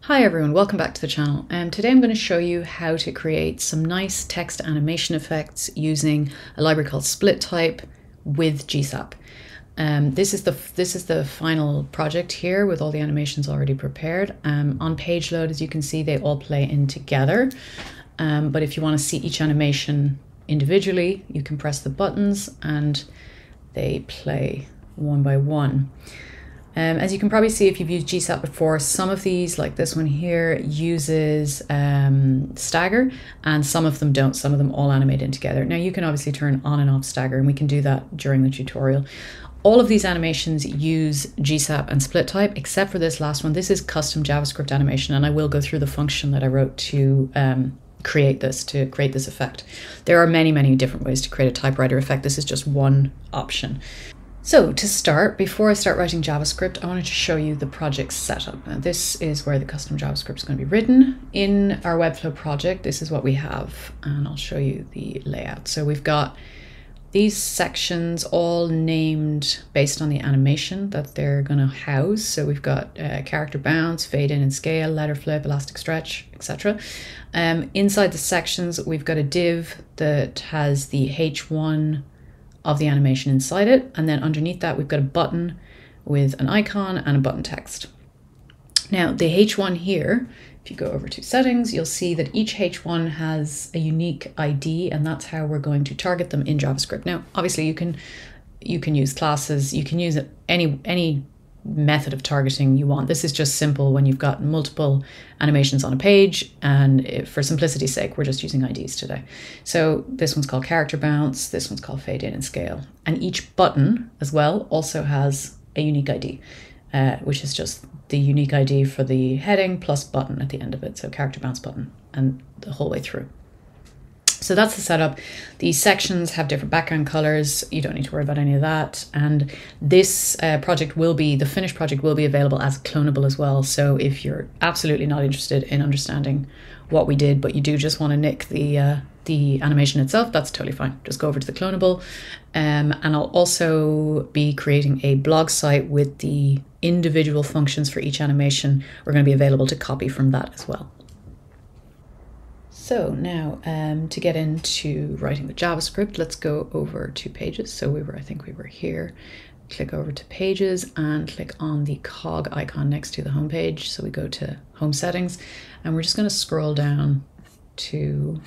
Hi everyone, welcome back to the channel. Today I'm going to show you how to create some nice text animation effects using a library called SplitType with GSAP. This is the final project here with all the animations already prepared. On page load, as you can see, they all play in together. But if you want to see each animation individually, you can press the buttons and they play one by one. As you can probably see if you've used GSAP before, some of these, like this one here, uses stagger and some of them don't. Some of them all animate in together. Now you can obviously turn on and off stagger, and we can do that during the tutorial. All of these animations use GSAP and SplitType, except for this last one. This is custom JavaScript animation, and I will go through the function that I wrote to create this effect. There are many, many different ways to create a typewriter effect. This is just one option. So to start, before I start writing JavaScript, I wanted to show you the project setup. Now this is where the custom JavaScript is going to be written. In our Webflow project, this is what we have, and I'll show you the layout. So we've got these sections all named based on the animation that they're going to house. So we've got character bounce, fade in and scale, letter flip, elastic stretch, etc. Inside the sections, we've got a div that has the H1 of the animation inside it, and then underneath that we've got a button with an icon and a button text. Now the H1 here, if you go over to settings, you'll see that each H1 has a unique ID, and that's how we're going to target them in JavaScript. Now obviously you can use classes, you can use any method of targeting you want. This is just simple when you've got multiple animations on a page, and for simplicity's sake, we're just using IDs today. So this one's called character bounce, this one's called fade in and scale. And each button as well also has a unique ID, which is just the unique ID for the heading plus button at the end of it. So character bounce button and the whole way through. So that's the setup. These sections have different background colors. You don't need to worry about any of that. And this the finished project will be available as clonable as well. So if you're absolutely not interested in understanding what we did, but you do just want to nick the animation itself, that's totally fine. Just go over to the clonable. And I'll also be creating a blog site with the individual functions for each animation. We're going to be available to copy from that as well. So now to get into writing the JavaScript, let's go over to pages. So I think we were here. Click over to pages and click on the cog icon next to the home page. So we go to home settings, and we're just going to scroll down to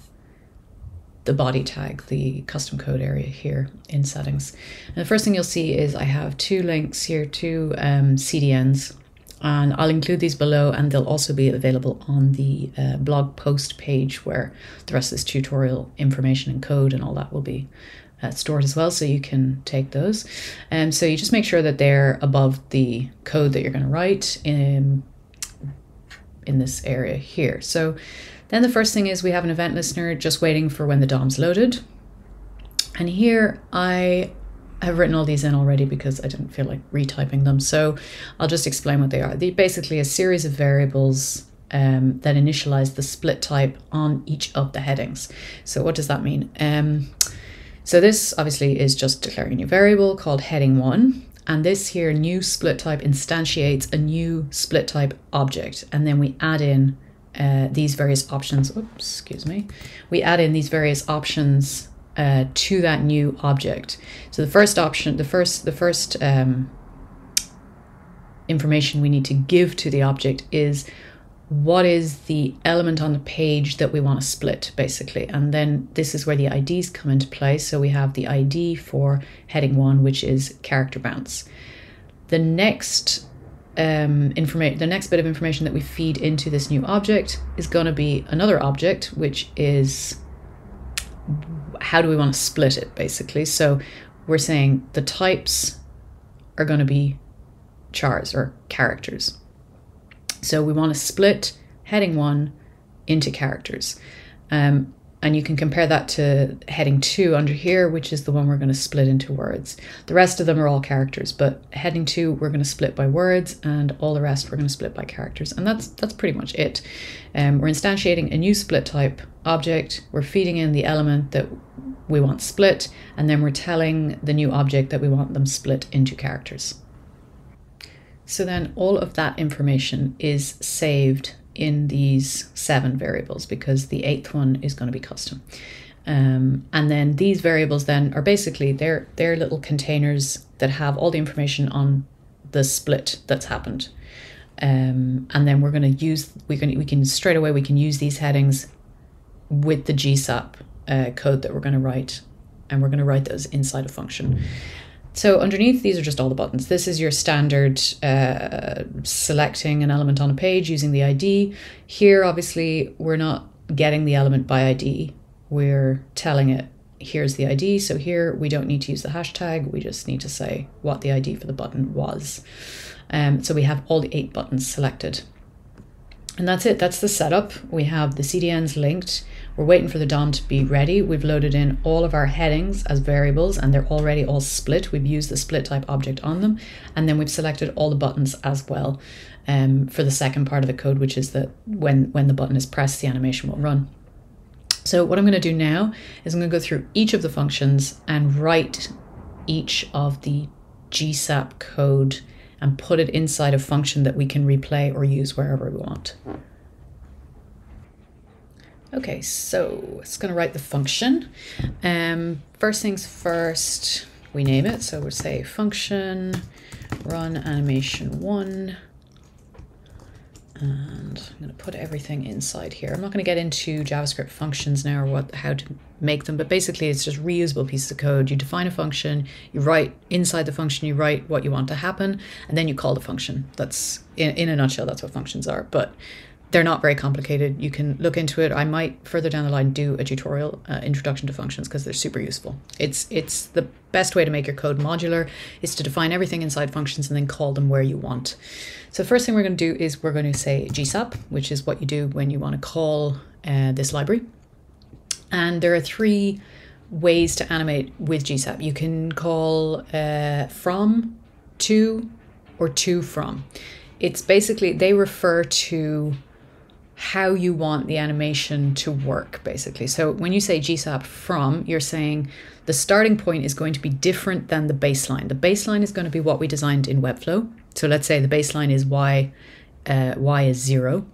the body tag, the custom code area here in settings. And the first thing you'll see is I have two links here, two CDNs. And I'll include these below, and they'll also be available on the blog post page where the rest of this tutorial information and code and all that will be stored as well, so you can take those. So you just make sure that they're above the code that you're going to write in this area here. So then the first thing is we have an event listener just waiting for when the DOM's loaded. And here I've written all these in already because I didn't feel like retyping them. So I'll just explain what they are. They're basically a series of variables that initialize the split type on each of the headings. So what does that mean? So this obviously is just declaring a new variable called heading1. And this here new split type instantiates a new split type object. And then we add in these various options. Oops, excuse me. We add in these various options to that new object. So the first option, the first information we need to give to the object is what is the element on the page that we want to split, basically. And then this is where the IDs come into play. So we have the ID for heading 1, which is character bounce. The next the next bit of information that we feed into this new object is going to be another object, which is how do we want to split it, basically. So we're saying the types are going to be chars or characters. So we want to split heading 1 into characters. And you can compare that to heading 2 under here, which is the one we're going to split into words. The rest of them are all characters, but heading 2 we're going to split by words, and all the rest we're going to split by characters. And that's pretty much it. We're instantiating a new split type object. We're feeding in the element that we want split, and then we're telling the new object that we want them split into characters. So then all of that information is saved in these 7 variables because the 8th one is going to be custom. And then these variables then are basically they're little containers that have all the information on the split that's happened. And then we're going to use we can straight away we can use these headings with the GSAP code that we're going to write, and we're going to write those inside a function. So underneath, these are just all the buttons. This is your standard selecting an element on a page using the ID. Here, obviously, we're not getting the element by ID. We're telling it, here's the ID. So here, we don't need to use the hashtag. We just need to say what the ID for the button was. So we have all the 8 buttons selected. And that's it. That's the setup. We have the CDNs linked. We're waiting for the DOM to be ready. We've loaded in all of our headings as variables, and they're already all split. We've used the SplitType object on them. And then we've selected all the buttons as well for the second part of the code, which is that when the button is pressed, the animation will run. So what I'm going to do now is I'm going to go through each of the functions and write each of the GSAP code and put it inside a function that we can replay or use wherever we want. Okay, so it's going to write the function. First things first, we name it. So we'll say function run animation 1. And I'm going to put everything inside here. I'm not going to get into JavaScript functions now or how to make them, but basically it's just reusable pieces of code. You define a function, you write inside the function, you write what you want to happen, and then you call the function. That's in a nutshell, that's what functions are, but they're not very complicated. You can look into it. I might further down the line do a tutorial, introduction to functions, because they're super useful. It's the best way to make your code modular is to define everything inside functions and then call them where you want. So the first thing we're going to do is we're going to say GSAP, which is what you do when you want to call this library. And there are 3 ways to animate with GSAP. You can call from, to, or to from. It's basically, they refer to how you want the animation to work, basically. So when you say GSAP from, you're saying the starting point is going to be different than the baseline. The baseline is going to be what we designed in Webflow. So let's say the baseline is y is 0.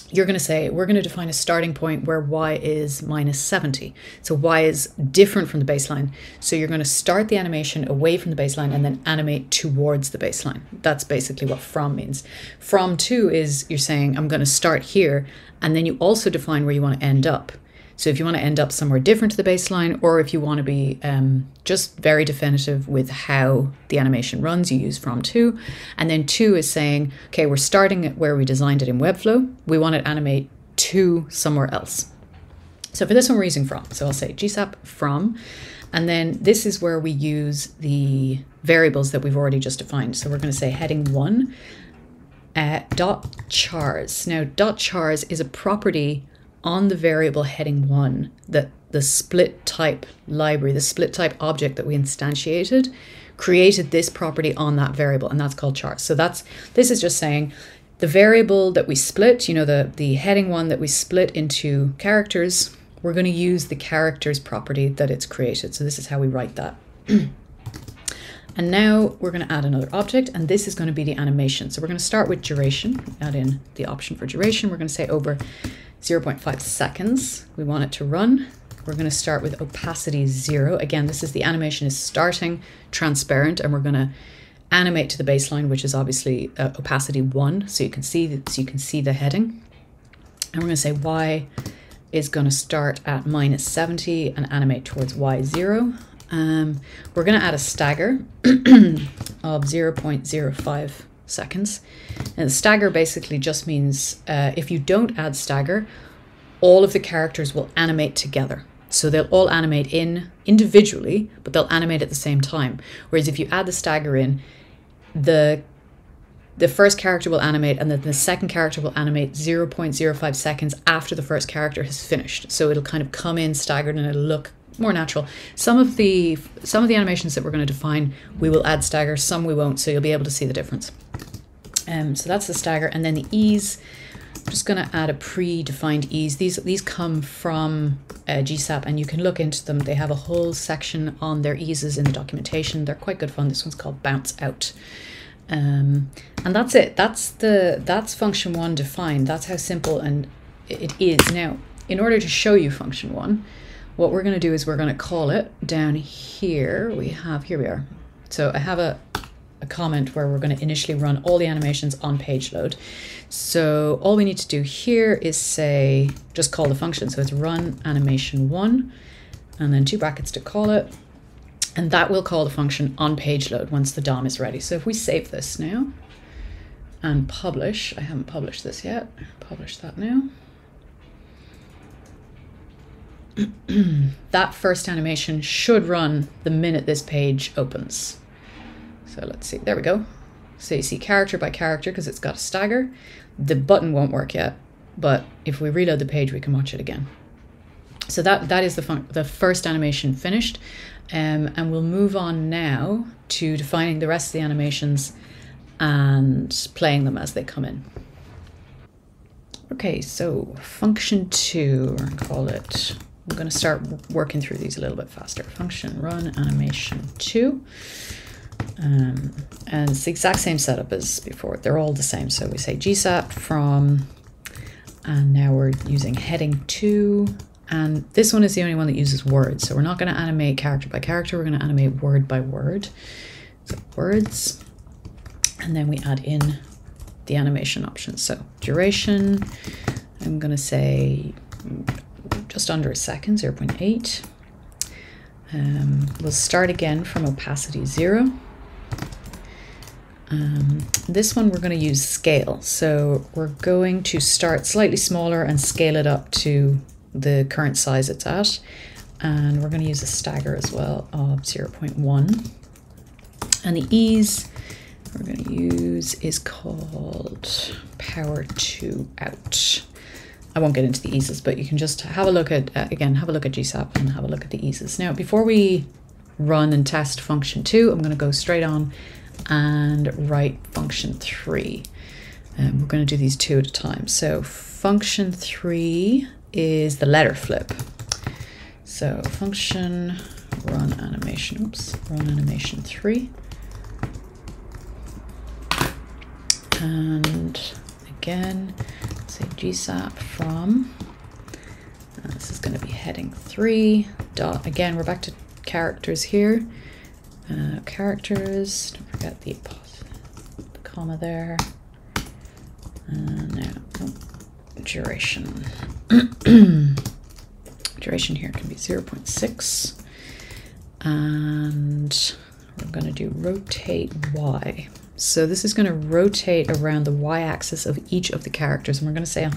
You're going to say, we're going to define a starting point where y is minus 70. So y is different from the baseline. So you're going to start the animation away from the baseline and then animate towards the baseline. That's basically what from means. From to is you're saying, I'm going to start here. And then you also define where you want to end up. So if you want to end up somewhere different to the baseline, or if you want to be just very definitive with how the animation runs, you use from to. And then to is saying, okay, we're starting at where we designed it in Webflow. We want it to animate to somewhere else. So for this one, we're using from. So I'll say GSAP from. And then this is where we use the variables that we've already just defined. So we're going to say heading 1 dot chars. Now .chars is a property on the variable heading 1 that the SplitType library, the SplitType object that we instantiated, created this property on that variable, and that's called chars. So this is just saying the variable that we split, you know, the heading 1 that we split into characters, we're going to use the characters property that it's created. So this is how we write that. And now we're going to add another object, and this is going to be the animation. So we're going to start with duration, add in the option for duration. We're going to say over 0.5 seconds. We want it to run. We're going to start with opacity 0. Again, this is the animation is starting transparent, and we're going to animate to the baseline, which is obviously opacity 1. So you can see the heading. And we're going to say y is going to start at minus 70 and animate towards y0. We're going to add a stagger of 0.05 seconds. And the stagger basically just means if you don't add stagger, all of the characters will animate together. So they'll all animate individually, but they'll animate at the same time. Whereas if you add the stagger in, the first character will animate, and then the second character will animate 0.05 seconds after the first character has finished. So it'll kind of come in staggered and it'll look more natural. Some of the animations that we're going to define, we will add stagger, some we won't, so you'll be able to see the difference. So that's the stagger, and then the ease. I'm just going to add a predefined ease. These come from GSAP, and you can look into them. They have a whole section on their eases in the documentation. They're quite good fun. This one's called Bounce Out. And that's it. That's function 1 defined. That's how simple and it is. Now, in order to show you function 1, what we're going to do is we're going to call it down here. Here we are. So I have a comment where we're going to initially run all the animations on page load. So all we need to do here is say, just call the function. So it's run animation 1 and then 2 brackets to call it. And that will call the function on page load once the DOM is ready. So if we save this now and publish, I haven't published this yet, publish that now. That first animation should run the minute this page opens. So let's see, there we go. So you see character by character because it's got a stagger. The button won't work yet, but if we reload the page, we can watch it again. So that is the first animation finished. And we'll move on now to defining the rest of the animations and playing them as they come in. Okay, so function 2, we're going to call it, I'm going to start working through these a little bit faster. Function run animation 2. And it's the exact same setup as before. They're all the same. So we say GSAP from, and now we're using heading 2. And this one is the only one that uses words. So we're not going to animate character by character. We're going to animate word by word. So words. And then we add in the animation options. So duration, I'm going to say just under a second, 0.8. We'll start again from opacity 0. This one we're going to use scale. So we're going to start slightly smaller and scale it up to the current size it's at. And we're going to use a stagger as well of 0.1. And the ease we're going to use is called power 2 out. I won't get into the eases, but you can just have a look at, again, have a look at GSAP and have a look at the eases. Now, before we run and test function 2, I'm going to go straight on and write function 3. And we're going to do these 2 at a time. So function 3 is the letter flip. So function run animation, run animation 3. And again, say GSAP from, this is going to be heading 3 dot, again, we're back to characters here. Characters, don't forget the comma there. And now, duration. Duration here can be 0.6. And we're going to do rotate Y. So this is going to rotate around the y-axis of each of the characters, and we're going to say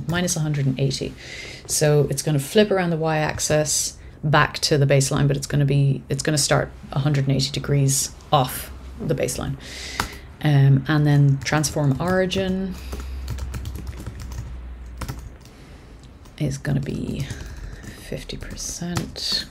minus 180. So it's going to flip around the y-axis back to the baseline, but it's going to start 180 degrees off the baseline. And then transform origin is going to be 50%.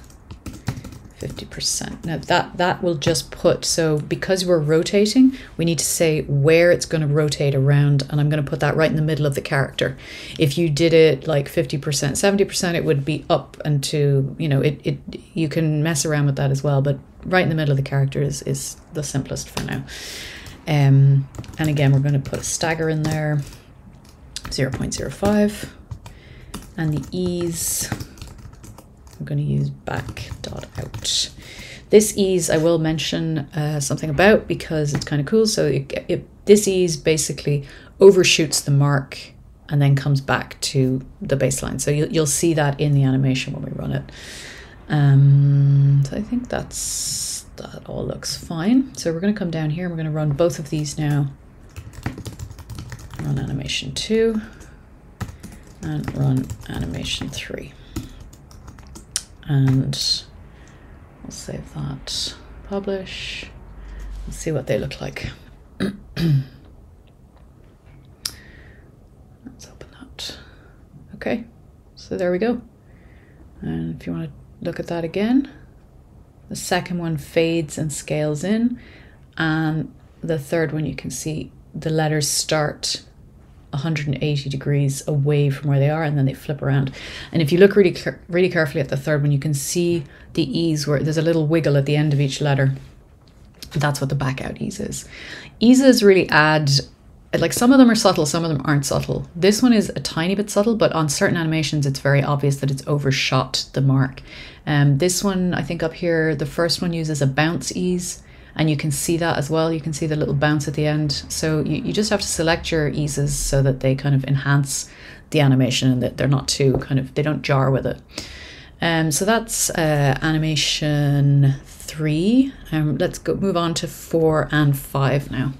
50%. Now that will just put, so because we're rotating, we need to say where it's going to rotate around, and I'm going to put that right in the middle of the character. If you did it like 50%, 70%, it would be up and to, you know, you can mess around with that as well, but right in the middle of the character is the simplest for now. And again, we're going to put a stagger in there, 0.05, and the ease, I'm going to use back.out. This ease I will mention something about because it's kind of cool. So this ease basically overshoots the mark and then comes back to the baseline. So you'll see that in the animation when we run it. So I think that all looks fine. So we're going to come down here and we're going to run both of these now. Run animation 2 and run animation 3. And we'll save that, publish, and see what they look like. Let's open that. Okay, so there we go. And if you want to look at that again, the second one fades and scales in, and the third one you can see the letters start 180 degrees away from where they are, and then they flip around. And if you look really carefully at the third one, you can see the ease where there's a little wiggle at the end of each letter. That's what the back out ease is. Eases really add, like some of them are subtle, some of them aren't subtle. This one is a tiny bit subtle, but on certain animations, it's very obvious that it's overshot the mark. This one, I think up here, the first one uses a bounce ease, and you can see that as well. You can see the little bounce at the end. So you just have to select your eases so that they kind of enhance the animation and that they're not too kind of, they don't jar with it. So that's animation 3. Let's go move on to 4 and 5 now.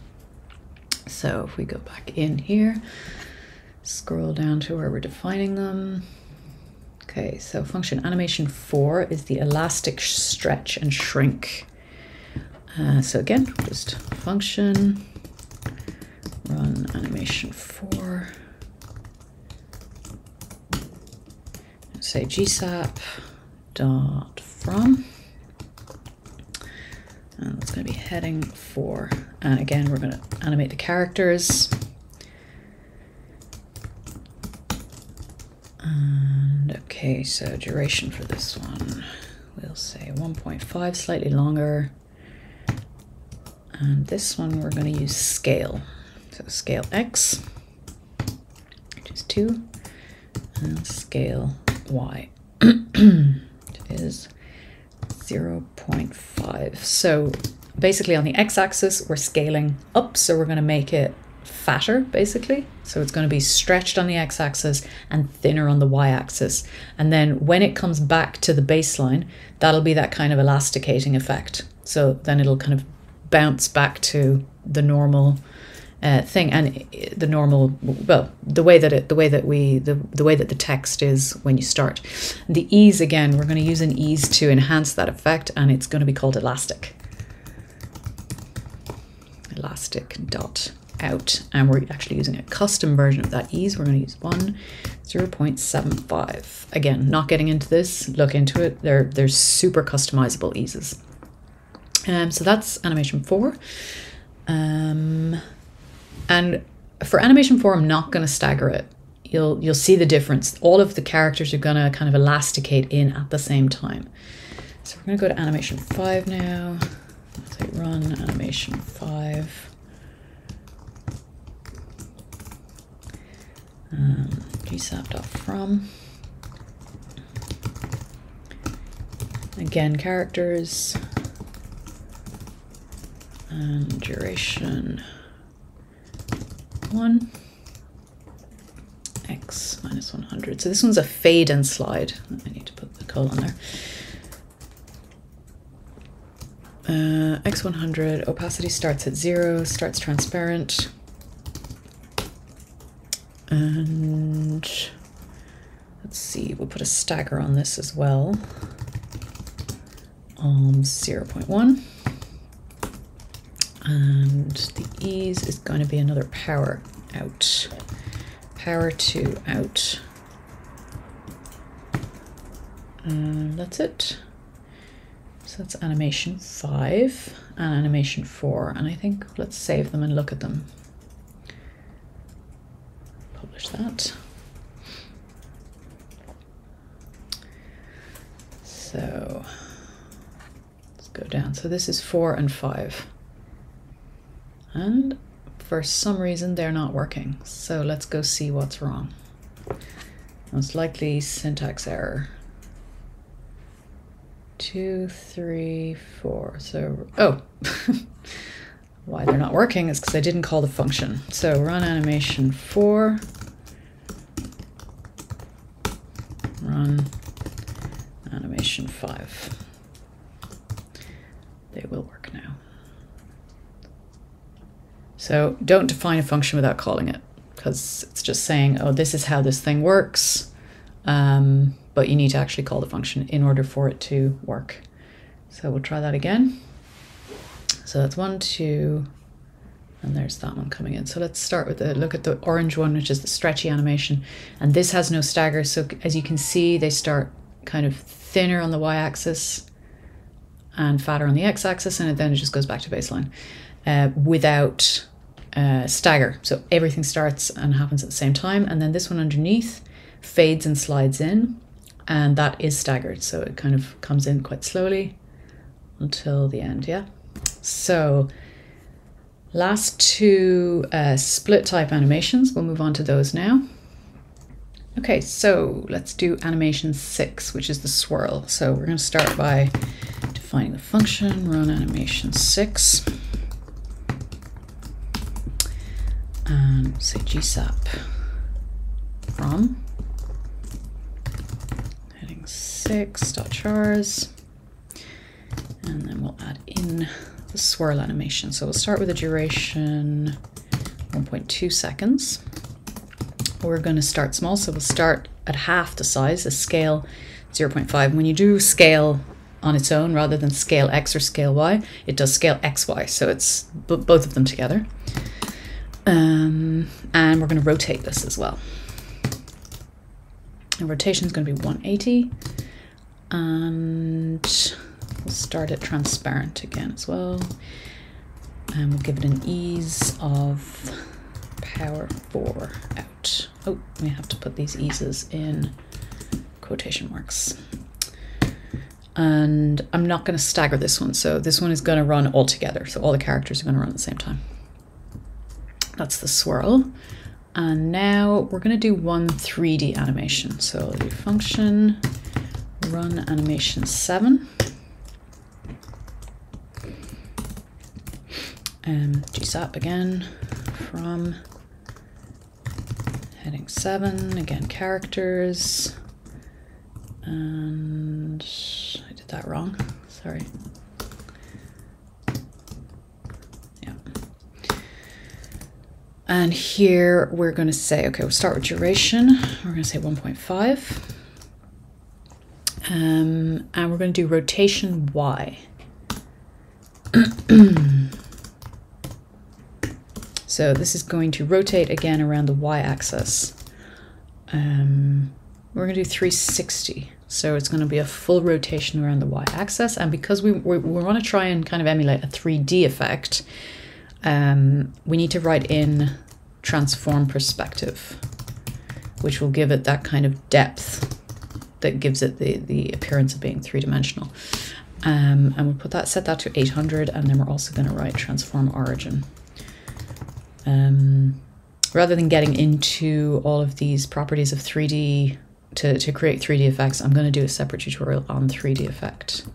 So if we go back in here, scroll down to where we're defining them. Okay, so function animation 4 is the elastic stretch and shrink. So again, just function, run animation 4. Say GSAP dot from, and it's going to be heading 4. And again, we're going to animate the characters. And okay, so duration for this one, we'll say 1.5, slightly longer. And this one, we're going to use scale. So scale X, which is 2, and scale Y is 0.5. So basically on the x-axis, we're scaling up, so we're going to make it fatter, basically. So it's going to be stretched on the x-axis and thinner on the y-axis. And then when it comes back to the baseline, that'll be that kind of elasticating effect. So then it'll kind of bounce back to the normal thing, and the normal, well, the way that the text is when you start. The ease, again, we're going to use an ease to enhance that effect, and it's going to be called elastic. Elastic dot out, and we're actually using a custom version of that ease. We're going to use 0.75. Again, not getting into this, look into it. They're super customizable eases. So that's animation 4. And for animation 4, I'm not going to stagger it. You'll see the difference. All of the characters are going to kind of elasticate in at the same time. So we're going to go to animation 5 now. Let's say run animation 5. GSAP.from. Again, characters and duration 1, x minus 100. So this one's a fade and slide. I need to put the colon there. X100, opacity starts at 0, starts transparent. And let's see, we'll put a stagger on this as well. 0.1. And the ease is going to be another power out. Power to out. And that's it. So that's animation 5 and animation 4. And I think let's save them and look at them. Publish that. So let's go down. So this is 4 and 5. And for some reason, they're not working. So let's go see what's wrong. Most likely syntax error. 2, 3, 4. So, oh, why they're not working is because I didn't call the function. So run animation 4. Run animation 5. They will work now. So don't define a function without calling it, because it's just saying, oh, this is how this thing works. But you need to actually call the function in order for it to work. So we'll try that again. So that's 1, 2, and there's that one coming in. So let's start with look at the orange one, which is the stretchy animation. And this has no stagger. So as you can see, they start kind of thinner on the y-axis and fatter on the x-axis, and then it just goes back to baseline without stagger. So everything starts and happens at the same time. And then this one underneath fades and slides in, and that is staggered. So it kind of comes in quite slowly until the end, yeah? So last two split type animations, we'll move on to those now. Okay, so let's do animation 6, which is the swirl. So we're going to start by defining the function, run animation 6, and say GSAP from heading 6.chars, and then we'll add in the swirl animation. So we'll start with a duration 1.2 seconds. We're going to start small, so we'll start at half the size, a scale 0.5. When you do scale on its own rather than scale X or scale Y, it does scale XY, so it's both of them together. And we're going to rotate this as well. The rotation is going to be 180, and we'll start it transparent again as well, and we'll give it an ease of power 4 out. Oh, we have to put these eases in quotation marks. And I'm not going to stagger this one, so this one is going to run all together, so all the characters are going to run at the same time. That's the swirl. And now we're going to do one 3D animation. So I'll do function, run animation 7. GSAP again from heading 7, again characters, and I did that wrong, sorry. Yeah. And here we're going to say, okay, we'll start with duration. We're going to say 1.5. And we're going to do rotation Y. So this is going to rotate again around the Y-axis. We're going to do 360. So it's going to be a full rotation around the Y-axis. And because we want to try and kind of emulate a 3D effect, we need to write in transform perspective, which will give it that kind of depth that gives it the appearance of being three-dimensional. And we'll put that, set that to 800, and then we're also going to write transform origin. Rather than getting into all of these properties of 3D to create 3D effects, I'm going to do a separate tutorial on 3D effect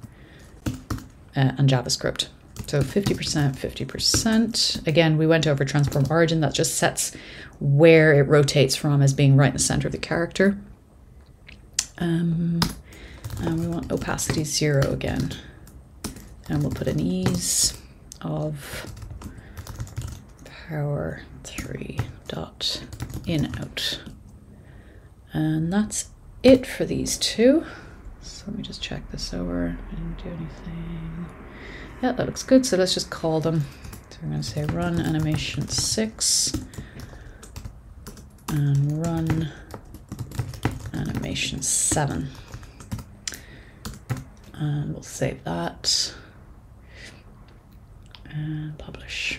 and JavaScript. So 50%, 50%. Again, we went over transform origin. That just sets where it rotates from as being right in the center of the character. And we want opacity 0 again. And we'll put an ease of power 3 dot in out. And that's it for these two. So let me just check this over. I didn't do anything. Yeah, that looks good. So let's just call them. So we're going to say run animation 6 and run animation 7. And we'll save that and publish.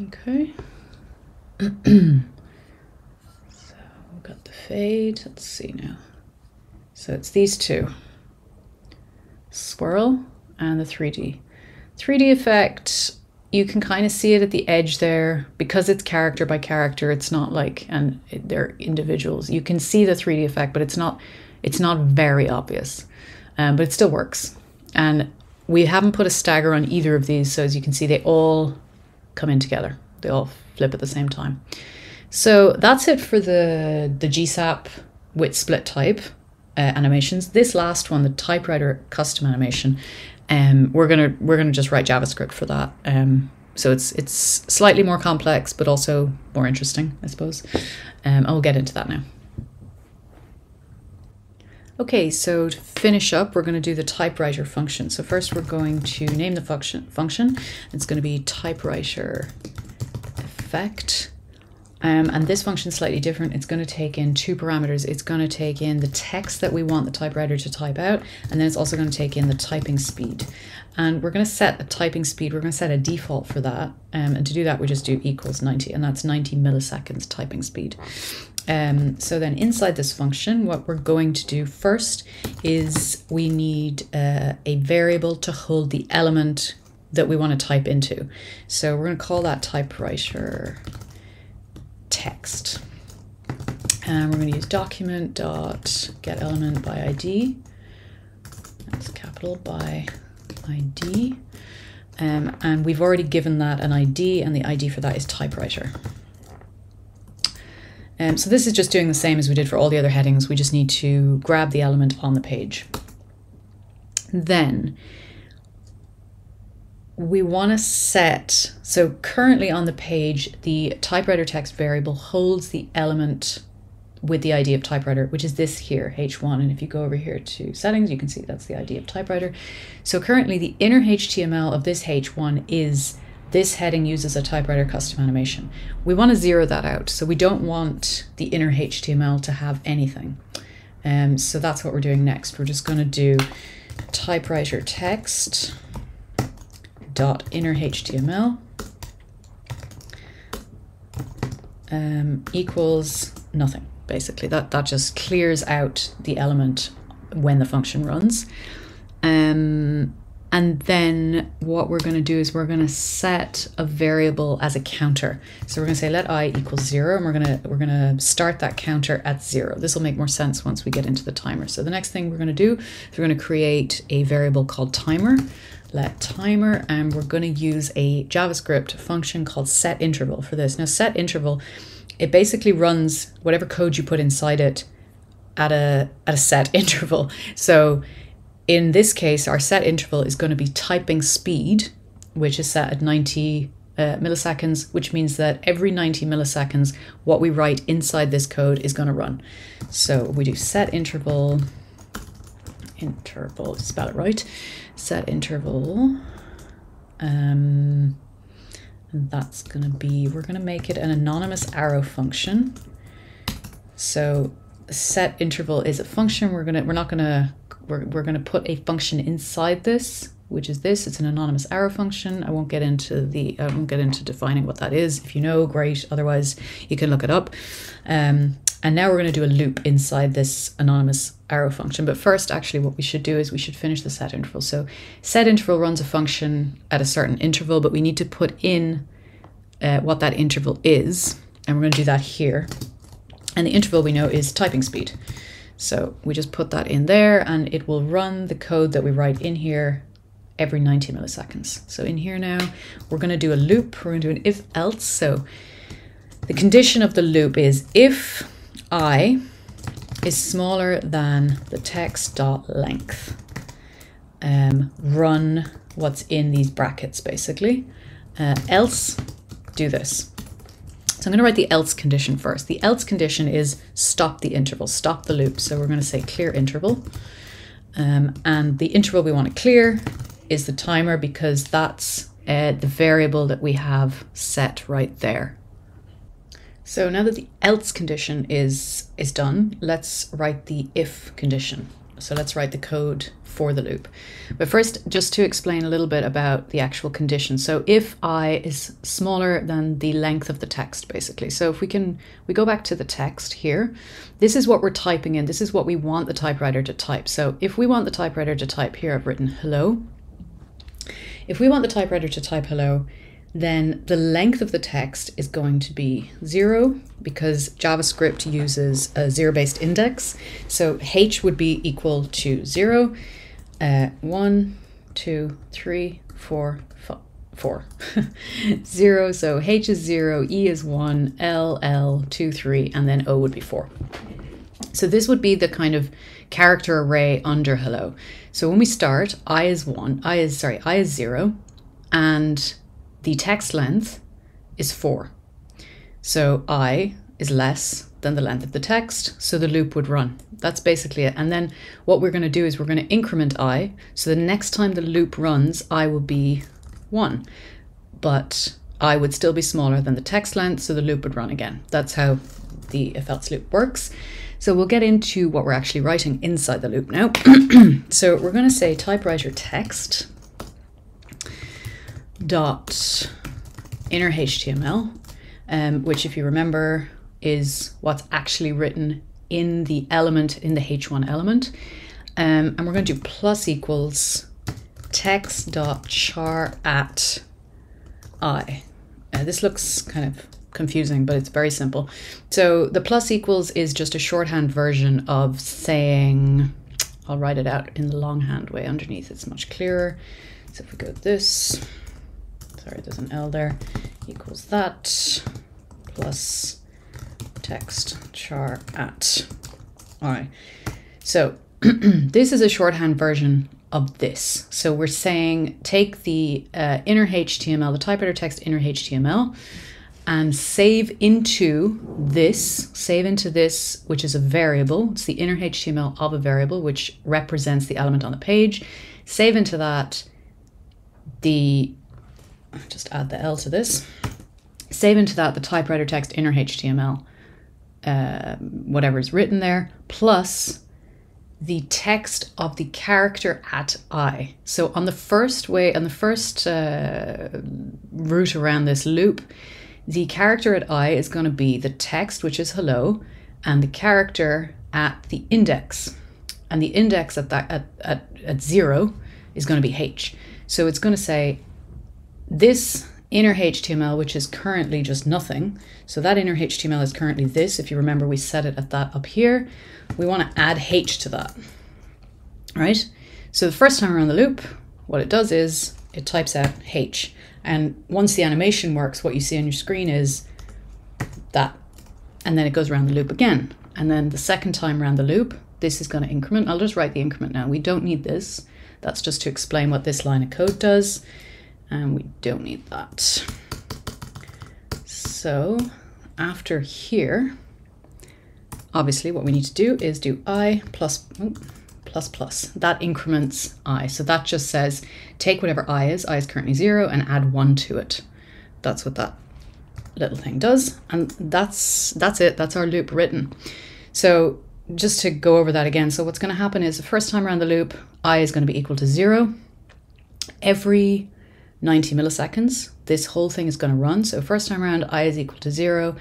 Okay. So we've got the fade. Let's see now. So it's these two, swirl and the 3D. 3D effect, you can kind of see it at the edge there because it's character by character. It's not like, and they're individuals. You can see the 3D effect, but it's not very obvious, but it still works. And we haven't put a stagger on either of these. So as you can see, they all come in together. They all flip at the same time. So that's it for the GSAP with SplitType animations. This last one, the typewriter custom animation, we're gonna just write JavaScript for that. So it's slightly more complex, but also more interesting, I suppose. And we'll get into that now. Okay, so to finish up, we're going to do the typewriter function. So first we're going to name the function. It's going to be typewriter effect. And this function is slightly different. It's going to take in two parameters. It's going to take in the text that we want the typewriter to type out, and then it's also going to take in the typing speed. And we're going to set a typing speed. We're going to set a default for that. And to do that, we just do equals 90, and that's 90 milliseconds typing speed. So then inside this function, what we're going to do first is we need a variable to hold the element that we want to type into. So we're going to call that typewriter text. And we're going to use document.getElement by ID. That's capital by ID. And we've already given that an ID, and the ID for that is typewriter. So this is just doing the same as we did for all the other headings. We just need to grab the element on the page. Then we want to set, so currently on the page, the typewriter text variable holds the element with the ID of typewriter, which is this here, H1. And if you go over here to settings, you can see that's the ID of typewriter. So currently the inner HTML of this H1 is this heading uses a typewriter custom animation. We want to zero that out. So we don't want the inner HTML to have anything. So that's what we're doing next. We're just going to do typewriter text dot inner HTML equals nothing. Basically, that just clears out the element when the function runs. And then what we're going to do is we're going to set a variable as a counter. So we're going to say let I equals 0, and we're going to start that counter at 0. This will make more sense once we get into the timer. So the next thing we're going to do is we're going to create a variable called timer. Let timer, and we're going to use a JavaScript function called setInterval for this. Now setInterval, it basically runs whatever code you put inside it at a set interval. So in this case, our set interval is going to be typing speed, which is set at 90 milliseconds, which means that every 90 milliseconds, what we write inside this code is going to run. So we do set interval, spell it right, set interval, and that's going to be, we're going to make it an anonymous arrow function. So set interval is a function. We're going to put a function inside this, which is this. It's an anonymous arrow function. I won't get into defining what that is. If you know, great. Otherwise, you can look it up. And now we're going to do a loop inside this anonymous arrow function. But first, actually, what we should do is we should finish the set interval. So set interval runs a function at a certain interval, but we need to put in what that interval is. And we're going to do that here. And the interval we know is typing speed. So we just put that in there, and it will run the code that we write in here every 90 milliseconds. So in here now, we're going to do a loop. We're going to do an if else. So the condition of the loop is if I is smaller than the text.length, run what's in these brackets basically, else do this. So I'm going to write the else condition first. The else condition is stop the interval, stop the loop. So we're going to say clear interval. And the interval we want to clear is the timer, because that's the variable that we have set right there. So now that the else condition is done, let's write the if condition. So let's write the code for the loop. But first, just to explain a little bit about the actual condition. So if I is smaller than the length of the text, basically. So if we go back to the text here, this is what we're typing in. This is what we want the typewriter to type. So if we want the typewriter to type here, I've written hello. If we want the typewriter to type hello, then the length of the text is going to be 0, because JavaScript uses a 0-based index. So h would be equal to 0, 1, 2, 3, 4, 4. 0, so h is 0, e is 1, l, 2, 3, and then o would be 4. So this would be the kind of character array under hello. So when we start, I is 0, and the text length is 4. So I is less than the length of the text, so the loop would run. That's basically it. And then what we're going to do is we're going to increment I. So the next time the loop runs, I will be 1. But I would still be smaller than the text length, so the loop would run again. That's how the if else loop works. So we'll get into what we're actually writing inside the loop now. So we're going to say typewriter text dot inner HTML, which if you remember, is what's actually written in the element, in the h1 element. And we're going to do plus equals text.char at I. This looks kind of confusing, but it's very simple. So the plus equals is just a shorthand version of saying, I'll write it out in the longhand way underneath, it's much clearer. So if we go this, sorry, there's an L there, equals that, plus text char at. All right, so this is a shorthand version of this. So we're saying take the inner HTML, the typewriter text inner HTML, and save into this, which is a variable. It's the inner HTML of a variable, which represents the element on the page. Save into that just add the L to this. Save into that the typewriter text inner HTML, whatever is written there, plus the text of the character at I. So on the first route around this loop, the character at I is going to be the text, which is hello, and the character at the index. And the index at 0 is going to be H. So it's going to say this inner HTML, which is currently just nothing. So that inner HTML is currently this. If you remember, we set it at that up here. We want to add H to that, right? So the first time around the loop, what it does is it types out H. And once the animation works, what you see on your screen is that. And then it goes around the loop again. And then the second time around the loop, this is going to increment. I'll just write the increment now. We don't need this. That's just to explain what this line of code does. And we don't need that. So after here, obviously what we need to do is do I plus. That increments I. So that just says take whatever I is currently 0, and add 1 to it. That's what that little thing does. And that's it. That's our loop written. So just to go over that again. So what's going to happen is the first time around the loop, I is going to be equal to 0. Every 90 milliseconds, this whole thing is going to run. So first time around, I is equal to 0.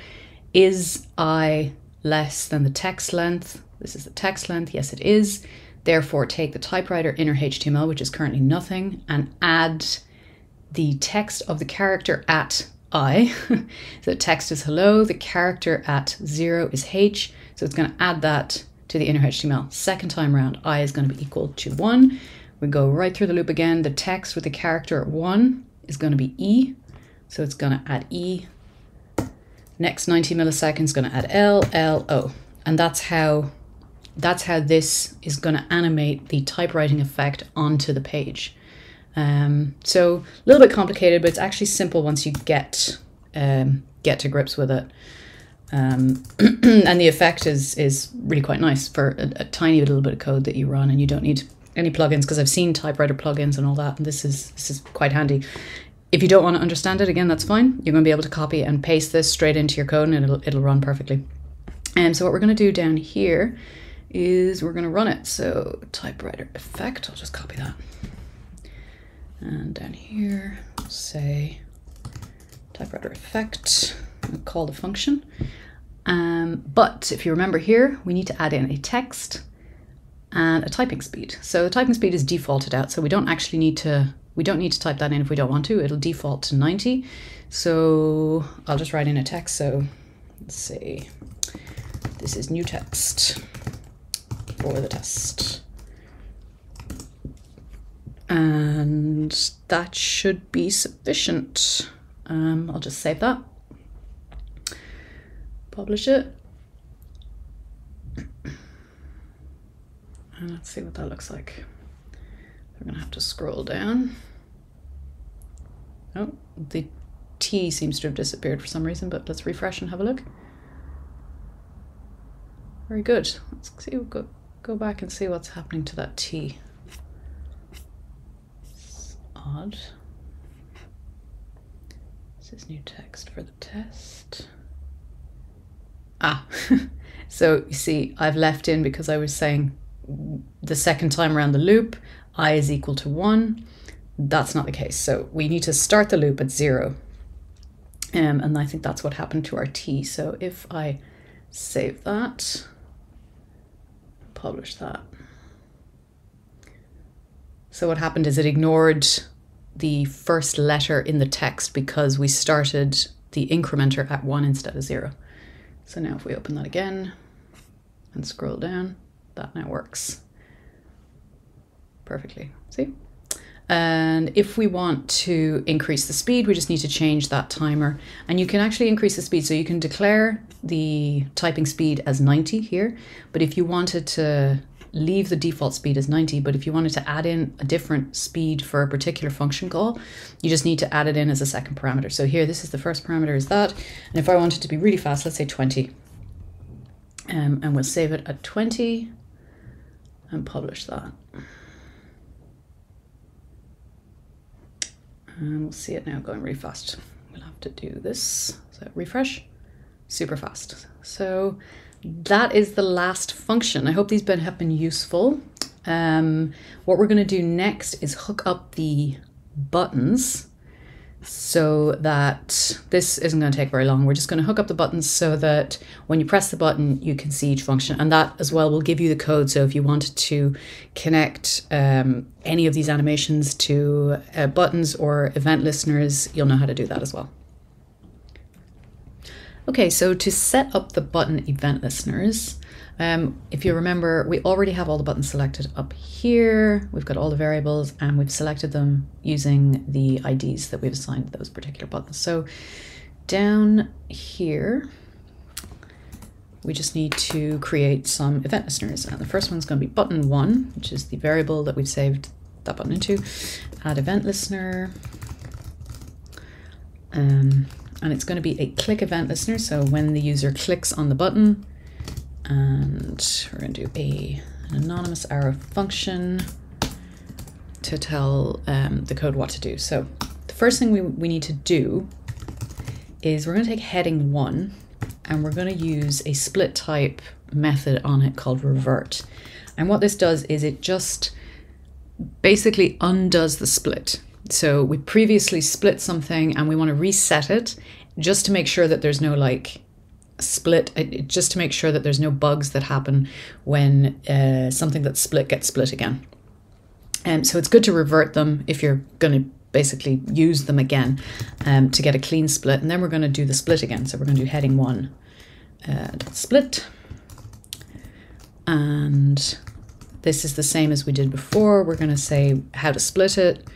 Is I less than the text length? This is the text length. Yes, it is. Therefore, take the typewriter inner HTML, which is currently nothing, and add the text of the character at I. So the text is hello, the character at 0 is H. So it's going to add that to the inner HTML. Second time around, I is going to be equal to 1. We go right through the loop again. The text with the character at 1 is going to be E. So it's going to add E. Next 90 milliseconds is going to add L, L, O. And that's how this is going to animate the typewriting effect onto the page. So a little bit complicated, but it's actually simple once you get to grips with it. And the effect is really quite nice for a tiny little bit of code that you run, and you don't need any plugins, because I've seen typewriter plugins and all that, and this is quite handy. If you don't want to understand it, again, that's fine. You're going to be able to copy and paste this straight into your code, and it'll run perfectly. And so what we're going to do down here is we're going to run it. So typewriter effect, I'll just copy that. And down here, say typewriter effect, we'll call the function. But if you remember here, we need to add in a text and a typing speed. So the typing speed is defaulted out, so we don't need to type that in if we don't want to. It'll default to 90. So I'll just write in a text. So let's say this is new text for the test. And that should be sufficient. I'll just save that. Publish it. And let's see what that looks like. We're going to have to scroll down. Oh, the T seems to have disappeared for some reason, but let's refresh and have a look. Very good. Let's see. We'll go back and see what's happening to that T. It's odd. This is new text for the test. Ah, so you see, I've left in because I was saying the second time around the loop, I is equal to 1. That's not the case. So we need to start the loop at 0. And I think that's what happened to our T. So if I save that, publish that. So what happened is it ignored the first letter in the text because we started the incrementer at 1 instead of 0. So now if we open that again and scroll down, that now works perfectly. See? And if we want to increase the speed, we just need to change that timer. And you can actually increase the speed. So you can declare the typing speed as 90 here. But if you wanted to leave the default speed as 90, but if you wanted to add in a different speed for a particular function call, you just need to add it in as a second parameter. So here, this is the first parameter is that. And if I want it to be really fast, let's say 20. And we'll save it at 20 and publish that. And we'll see it now going really fast. We'll have to do this. So refresh, super fast. So that is the last function. I hope these have been useful. What we're going to do next is hook up the buttons so that this isn't going to take very long. We're just going to hook up the buttons so that when you press the button, you can see each function. And that as well will give you the code. So if you wanted to connect any of these animations to buttons or event listeners, you'll know how to do that as well. Okay, so to set up the button event listeners, if you remember, we already have all the buttons selected up here. We've got all the variables and we've selected them using the IDs that we've assigned to those particular buttons. So down here, we just need to create some event listeners. And the first one's going to be button 1, which is the variable that we've saved that button into. Add event listener. And it's going to be a click event listener. So when the user clicks on the button, and we're going to do an anonymous arrow function to tell the code what to do. So the first thing we need to do is we're going to take heading 1 and we're going to use a SplitType method on it called revert. And what this does is it just basically undoes the split. So we previously split something and we want to reset it just to make sure that there's no split, just to make sure that there's no bugs that happen when something that's split gets split again. So it's good to revert them if you're going to basically use them again to get a clean split. And then we're going to do the split again. So we're going to do heading 1 split. And this is the same as we did before. We're going to say how to split it.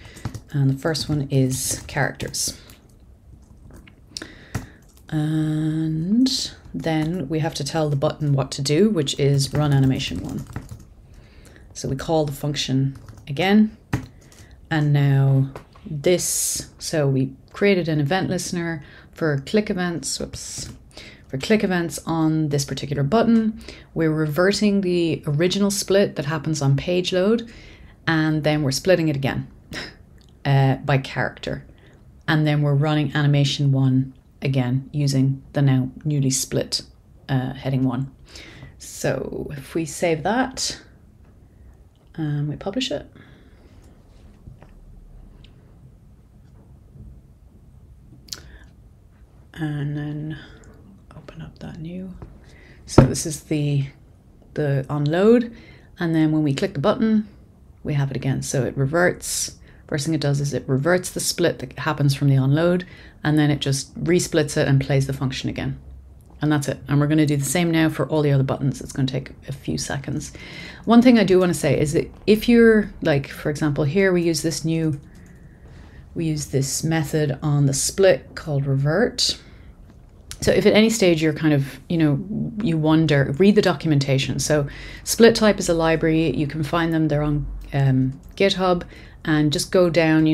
And the first one is characters. And then we have to tell the button what to do, which is run animation 1. So we call the function again. And now this, so we created an event listener for click events, for click events on this particular button. We're reverting the original split that happens on page load, and then we're splitting it again by character. And then we're running animation 1 again using the now newly split heading 1. So if we save that and we publish it, and then open up that new. So this is the on load, and then when we click the button, we have it again. So it reverts. First thing it does is it reverts the split that happens from the onload, and then it just resplits it and plays the function again. And that's it. And we're going to do the same now for all the other buttons. It's going to take a few seconds. One thing I do want to say is that if you're like, for example, here we use this method on the split called revert. So if at any stage you're kind of, you wonder, read the documentation. So SplitType is a library. You can find them. They're on GitHub. And just go down,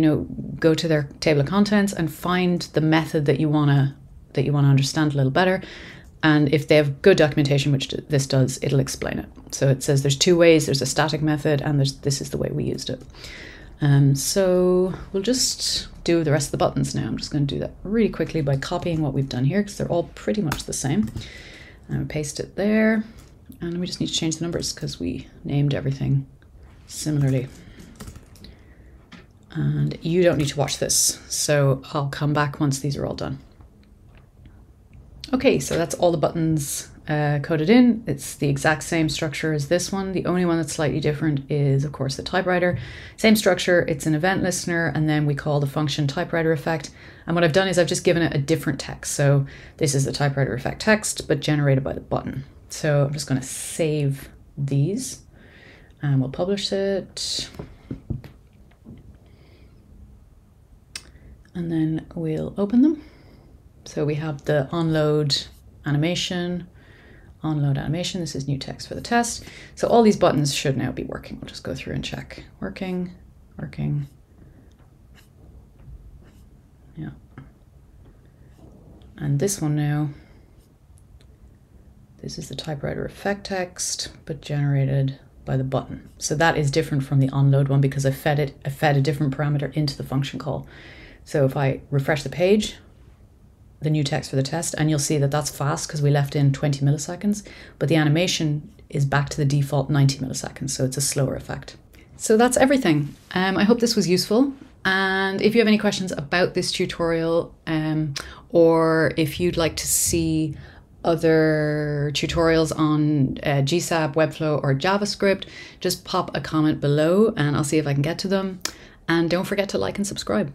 go to their table of contents and find the method that you want to understand a little better. And if they have good documentation, which this does, it'll explain it. So it says there's 2 ways. There's a static method, and this is the way we used it. So we'll just do the rest of the buttons now. I'm just going to do that really quickly by copying what we've done here because they're all pretty much the same. And we paste it there, and we just need to change the numbers because we named everything similarly. And you don't need to watch this, so I'll come back once these are all done. Okay, so that's all the buttons coded in. It's the exact same structure as this one. The only one that's slightly different is, of course, the typewriter. Same structure, it's an event listener, and then we call the function typewriter effect. And what I've done is I've just given it a different text. So this is the typewriter effect text, but generated by the button. So I'm just going to save these and we'll publish it. And then we'll open them. So we have the onload animation. This is new text for the test. So all these buttons should now be working. We'll just go through and check. Working. Yeah. And this one now, this is the typewriter effect text, but generated by the button. So that is different from the onload one because I fed a different parameter into the function call. So if I refresh the page, the new text for the test, and you'll see that that's fast because we left in 20 milliseconds, but the animation is back to the default 90 milliseconds, so it's a slower effect. So that's everything. I hope this was useful. And if you have any questions about this tutorial, or if you'd like to see other tutorials on GSAP, Webflow, or JavaScript, just pop a comment below and I'll see if I can get to them. And don't forget to like and subscribe.